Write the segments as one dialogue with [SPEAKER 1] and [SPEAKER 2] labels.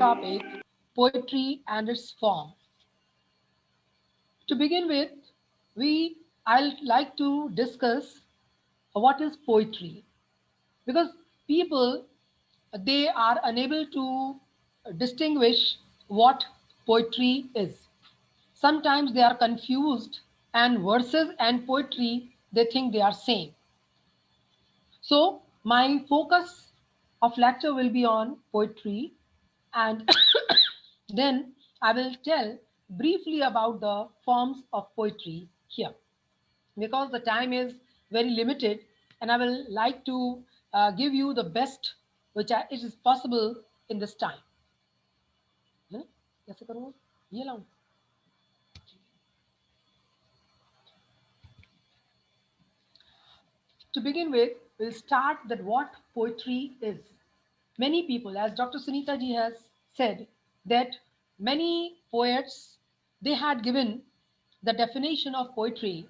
[SPEAKER 1] topic, poetry and its form. To begin with, I'll like to discuss what is poetry, because people, they are unable to distinguish what poetry is. Sometimes they are confused, and verses and poetry, they think they are same. So my focus of lecture will be on poetry, and then I will tell briefly about the forms of poetry here, because the time is very limited, and I will like to give you the best it is possible in this time. हैं? कैसे करूँ? ये लाऊं? To begin with, we'll start that what poetry is. Many people, as Dr. Sunita ji has said, that many poets, they had given the definition of poetry,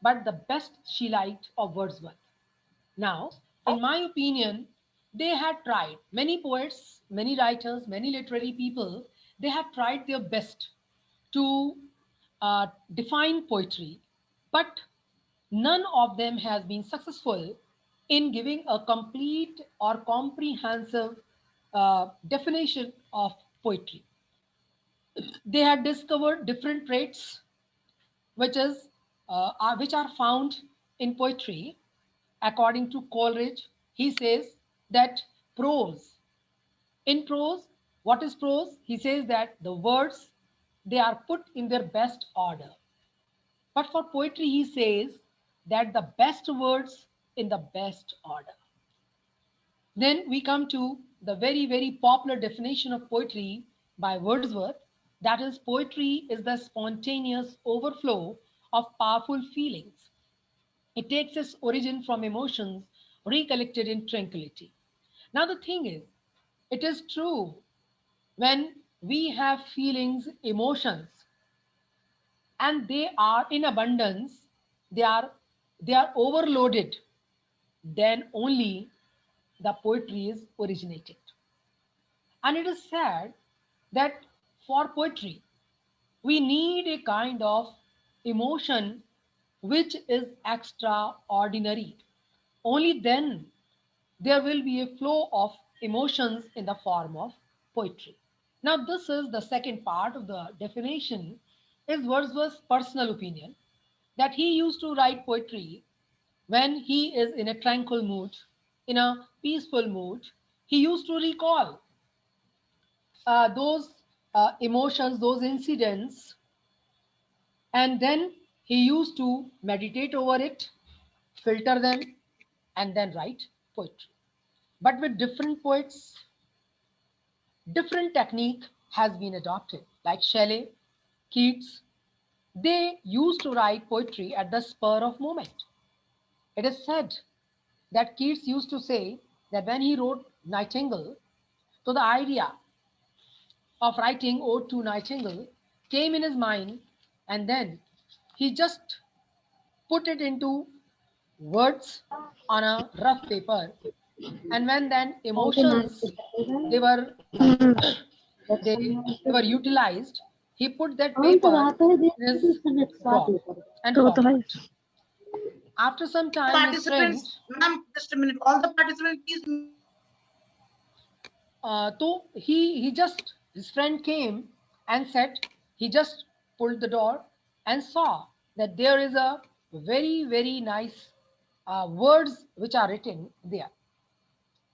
[SPEAKER 1] but the best she liked of Wordsworth. Now, in my opinion, they had tried. Many poets, many writers, many literary people, they have tried their best to define poetry, but none of them has been successful in giving a complete or comprehensive definition of poetry. They had discovered different traits which are found in poetry. According to Coleridge, he says that prose. In prose, what is prose? He says that the words, they are put in their best order. But for poetry, he says that the best words in the best order. Then we come to the very, very popular definition of poetry by Wordsworth. That is, poetry is the spontaneous overflow of powerful feelings. It takes its origin from emotions recollected in tranquility. Now, the thing is, it is true, when we have feelings, emotions, and they are in abundance, they are overloaded, then only the poetry is originated. And it is said that for poetry, we need a kind of emotion which is extraordinary. Only then there will be a flow of emotions in the form of poetry. Now, this is the second part of the definition, is Wordsworth's personal opinion, that he used to write poetry when he is in a tranquil mood, in a peaceful mood. He used to recall those emotions, those incidents, and then he used to meditate over it, filter them, and then write poetry. But with different poets, different technique has been adopted. Like Shelley, Keats, they used to write poetry at the spur of moment. It is said that Keats used to say that when he wrote Nightingale, so the idea of writing Ode to Nightingale came in his mind, and then he just put it into words on a rough paper. And when then emotions, they were they were utilized, he put that paper in his drawer and forgot. After some time, his friend,
[SPEAKER 2] Participants, ma'am, just a minute. All the participants, please.
[SPEAKER 1] so his friend came and said, he just pulled the door and saw that there is a very, very nice words which are written there.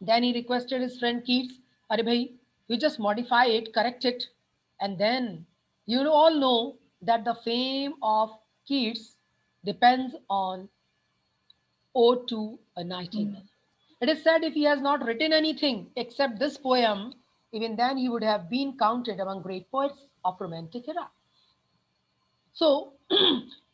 [SPEAKER 1] Then he requested his friend Keats, Are bhai, you just modify it, correct it, and then you all know that the fame of Keats depends on Ode to a Nightingale. It is said if he has not written anything except this poem, even then he would have been counted among great poets of Romantic era. So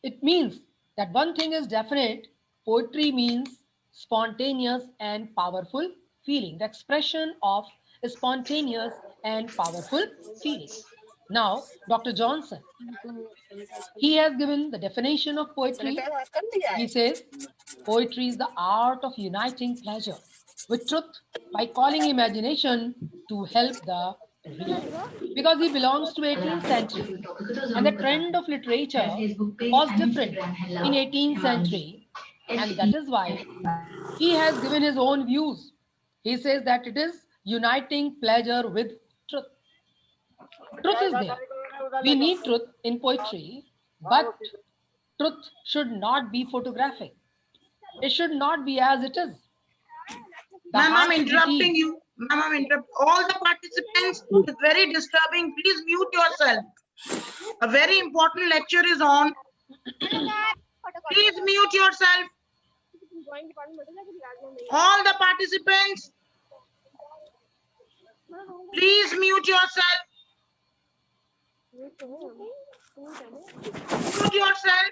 [SPEAKER 1] it means that one thing is definite, poetry means spontaneous and powerful feeling, the expression of spontaneous and powerful feelings. Now, Dr. Johnson, he has given the definition of poetry. He says, poetry is the art of uniting pleasure with truth by calling imagination to help the because he belongs to 18th century, and the trend of literature was different in 18th century, and that is why he has given his own views. He says that it is uniting pleasure with truth. Truth is there. We need truth in poetry, but truth should not be photographic. It should not be as it is. The
[SPEAKER 2] Ma'am, I'm
[SPEAKER 1] heart should be
[SPEAKER 2] interrupting
[SPEAKER 1] deep.
[SPEAKER 2] you. Ma'am, I'm interrupting. All the participants, it's very disturbing. Please mute yourself. A very important lecture is on. Please mute yourself. All the participants, please mute yourself. Mute yourself.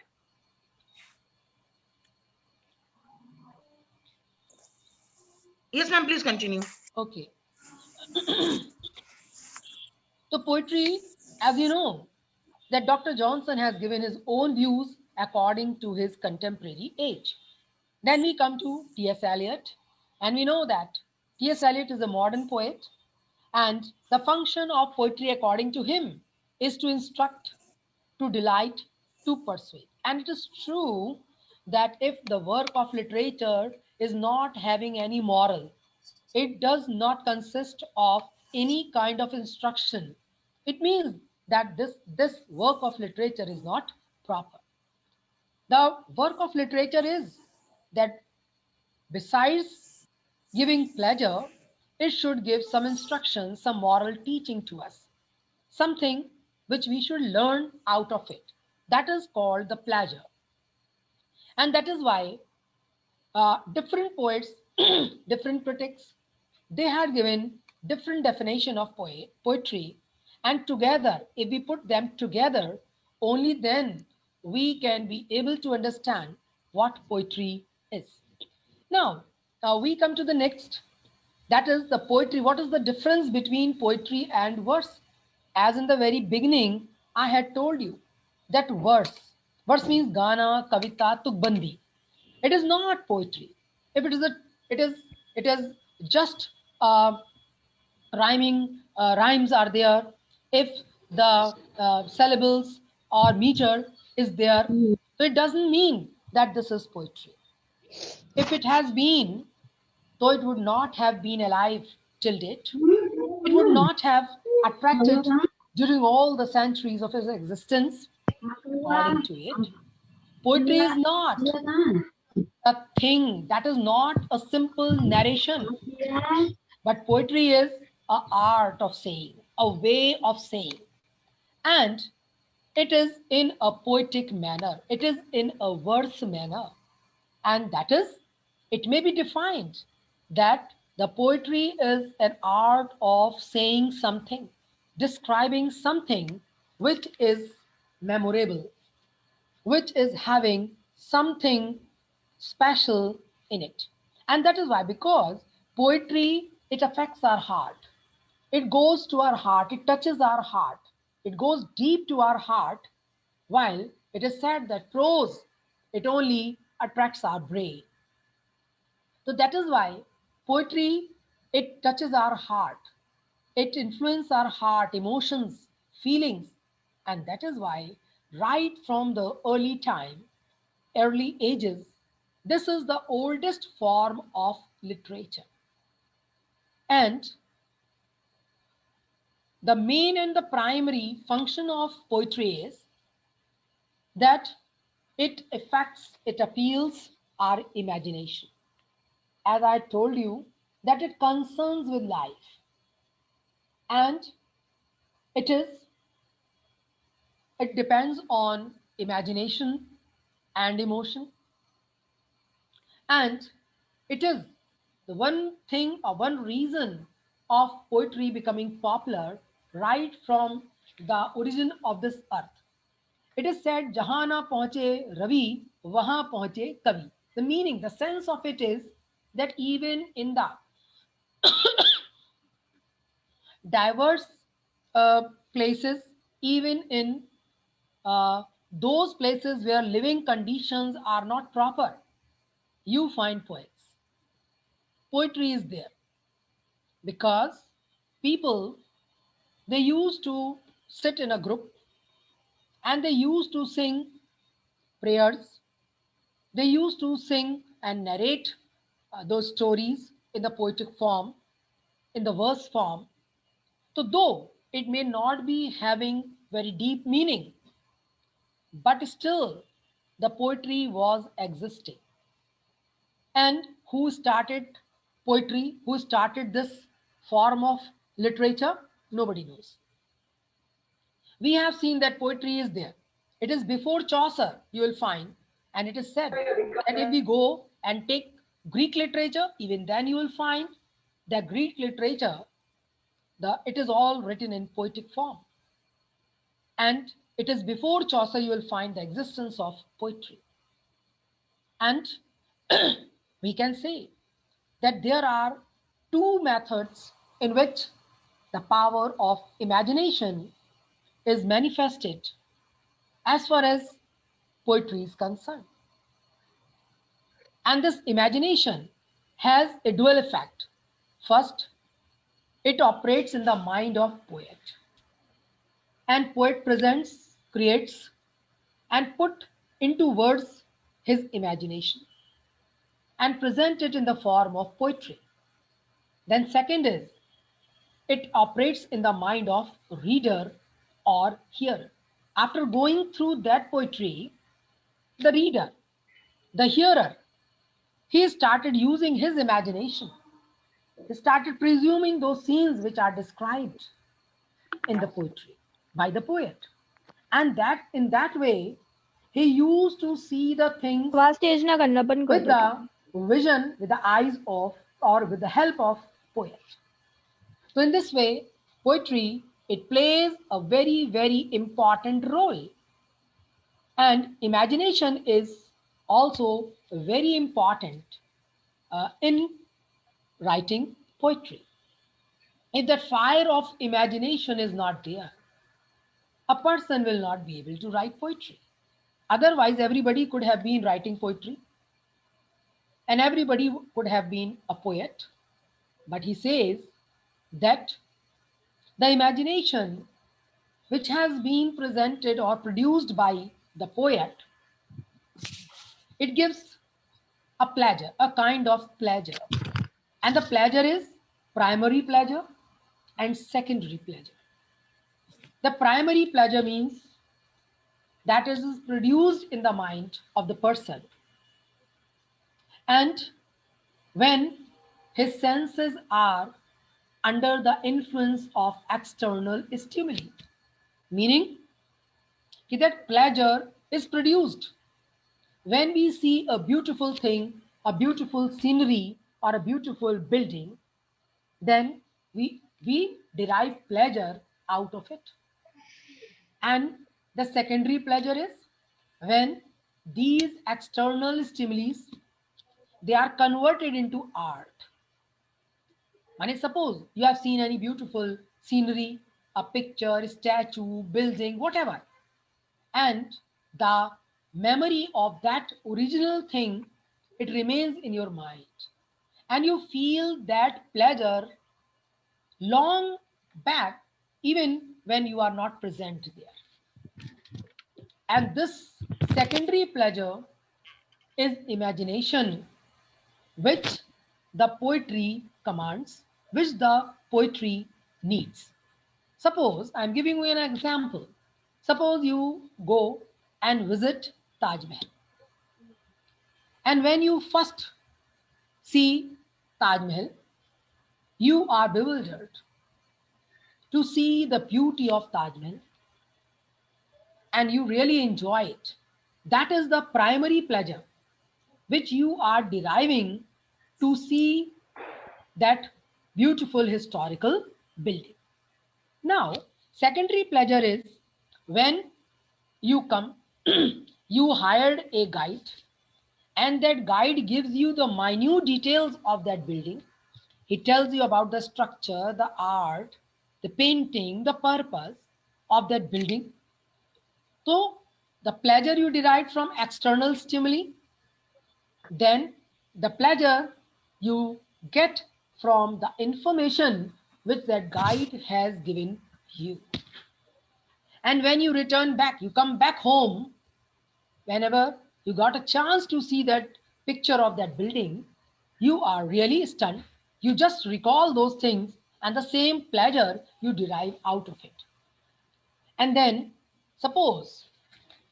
[SPEAKER 2] Yes, ma'am, please continue.
[SPEAKER 1] Okay. So poetry, as you know, that Dr. Johnson has given his own views according to his contemporary age. Then we come to T.S. Eliot, and we know that T.S. Eliot is a modern poet, and the function of poetry, according to him, is to instruct, to delight, to persuade. And it is true that if the work of literature is not having any moral, it does not consist of any kind of instruction, it means that this work of literature is not proper. The work of literature is that besides giving pleasure, it should give some instruction, some moral teaching to us, something which we should learn out of it. That is called the pleasure. And that is why different poets, different critics, they had given different definition of poetry. And together, if we put them together, only then we can be able to understand what poetry is. Now, we come to the next. That is the poetry. What is the difference between poetry and verse? As in the very beginning, I had told you that verse means Gana, Kavita, Tukbandi. It is not poetry. If it is just rhymes are there. If the syllables or meter is there, so it doesn't mean that this is poetry. If it has been, though it would not have been alive till date, it would not have attracted during all the centuries of its existence. According to it, poetry is not a thing, that is not a simple narration, but poetry is a art of saying, a way of saying, and it is in a poetic manner, it is in a verse manner, and that is, it may be defined that the poetry is an art of saying something, describing something which is memorable, which is having something special in it. And that is why, because poetry, it affects our heart, it goes to our heart, it touches our heart, it goes deep to our heart, while it is said that prose, it only attracts our brain. So that is why poetry, it touches our heart, it influences our heart, emotions, feelings, and that is why right from the early ages, this is the oldest form of literature. And the main and the primary function of poetry is that it affects, it appeals our imagination. As I told you, that it concerns with life, and it is, it depends on imagination and emotion, and it is the one thing or one reason of poetry becoming popular right from the origin of this earth. It is said, "Jahan na pahunche Ravi, wahan pahunche Kavi." The meaning, the sense of it is that even in the diverse places, even in those places where living conditions are not proper, you find poets. Poetry is there because people, They used to sit in a group and they used to sing prayers. They used to sing and narrate those stories in the poetic form, in the verse form. So, though it may not be having very deep meaning, but still the poetry was existing. And who started poetry? Who started this form of literature? Nobody knows. We have seen that poetry is there. It is before Chaucer, you will find, and it is said that if we go and take Greek literature, even then you will find that Greek literature, it is all written in poetic form. And it is before Chaucer you will find the existence of poetry. And we can say that there are two methods in which the power of imagination is manifested as far as poetry is concerned. And this imagination has a dual effect. First, it operates in the mind of poet. And poet presents, creates, and put into words his imagination and present it in the form of poetry. Then second is, it operates in the mind of reader or hearer. After going through that poetry, the reader, the hearer, he started using his imagination. He started presuming those scenes which are described in the poetry by the poet. And that in that way, he used to see the things
[SPEAKER 3] आवाज तेज ना करना बंद कर
[SPEAKER 1] with
[SPEAKER 3] दो
[SPEAKER 1] the vision, with the eyes of, or with the help of poet. So in this way, poetry, it plays a very, very important role. And imagination is also very important in writing poetry. If that fire of imagination is not there, a person will not be able to write poetry. Otherwise, everybody could have been writing poetry and everybody could have been a poet. But he says that the imagination which has been presented or produced by the poet, it gives a pleasure, a kind of pleasure. And the pleasure is primary pleasure and secondary pleasure. The primary pleasure means that is produced in the mind of the person. And when his senses are under the influence of external stimuli, meaning that pleasure is produced when we see a beautiful thing, a beautiful scenery, or a beautiful building, then we derive pleasure out of it. And the secondary pleasure is when these external stimuli, they are converted into art. And suppose you have seen any beautiful scenery, a picture, a statue, building, whatever, and the memory of that original thing, it remains in your mind, and you feel that pleasure long back, even when you are not present there. And this secondary pleasure is imagination, which the poetry commands, which the poetry needs. Suppose I'm giving you an example. Suppose you go and visit Taj Mahal. And when you first see Taj Mahal, you are bewildered to see the beauty of Taj Mahal and you really enjoy it. That is the primary pleasure which you are deriving to see that beautiful historical building. Now, secondary pleasure is when you come, you hired a guide, and that guide gives you the minute details of that building. He tells you about the structure, the art, the painting, the purpose of that building. So, the pleasure you derive from external stimuli, then the pleasure you get from the information which that guide has given you. And when you return back, you come back home, whenever you got a chance to see that picture of that building, you are really stunned. You just recall those things and the same pleasure you derive out of it. And then, suppose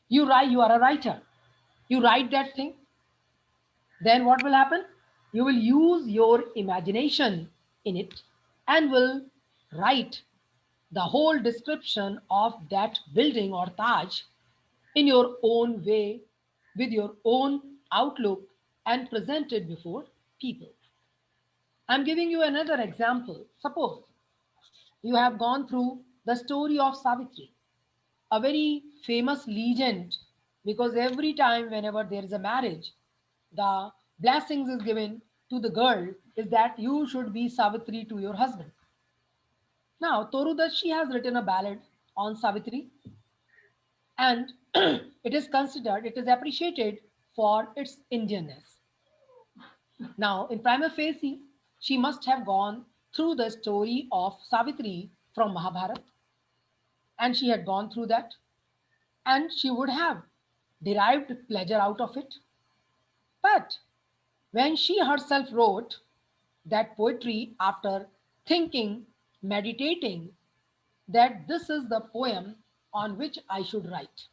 [SPEAKER 1] you are a writer, you write that thing, then what will happen? You will use your imagination in it and will write the whole description of that building or Taj in your own way, with your own outlook, and present it before people. I'm giving you another example. Suppose you have gone through the story of Savitri, a very famous legend, because every time whenever there is a marriage, the blessings is given to the girl is that you should be Savitri to your husband. Now, Torudashi has written a ballad on Savitri, and it is considered, it is appreciated for its Indianness. Now, in prima facie, she must have gone through the story of Savitri from Mahabharata, and she had gone through that, and she would have derived pleasure out of it. But when she herself wrote that poetry after thinking, meditating, that this is the poem on which I should write,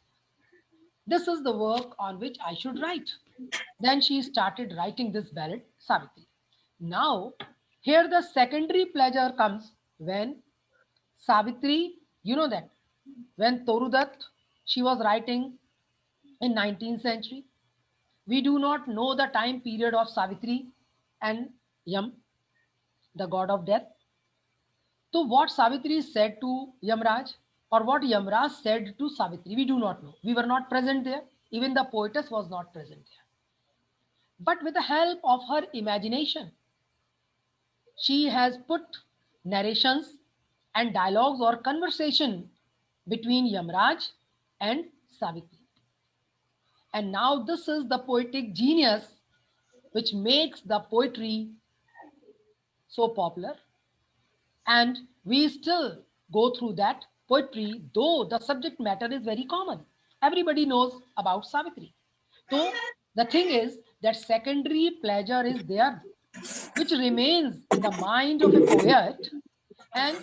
[SPEAKER 1] this is the work on which I should write. Then she started writing this ballad, Savitri. Now, here the secondary pleasure comes when Savitri, you know that, when Torudat, she was writing in 19th century. We do not know the time period of Savitri and Yam, the god of death. So what Savitri said to Yamraj or what Yamraj said to Savitri, we do not know. We were not present there. Even the poetess was not present there. But with the help of her imagination, she has put narrations and dialogues or conversation between Yamraj and Savitri. And now this is the poetic genius which makes the poetry so popular. And we still go through that poetry, though the subject matter is very common. Everybody knows about Savitri. So the thing is that secondary pleasure is there, which remains in the mind of a poet, and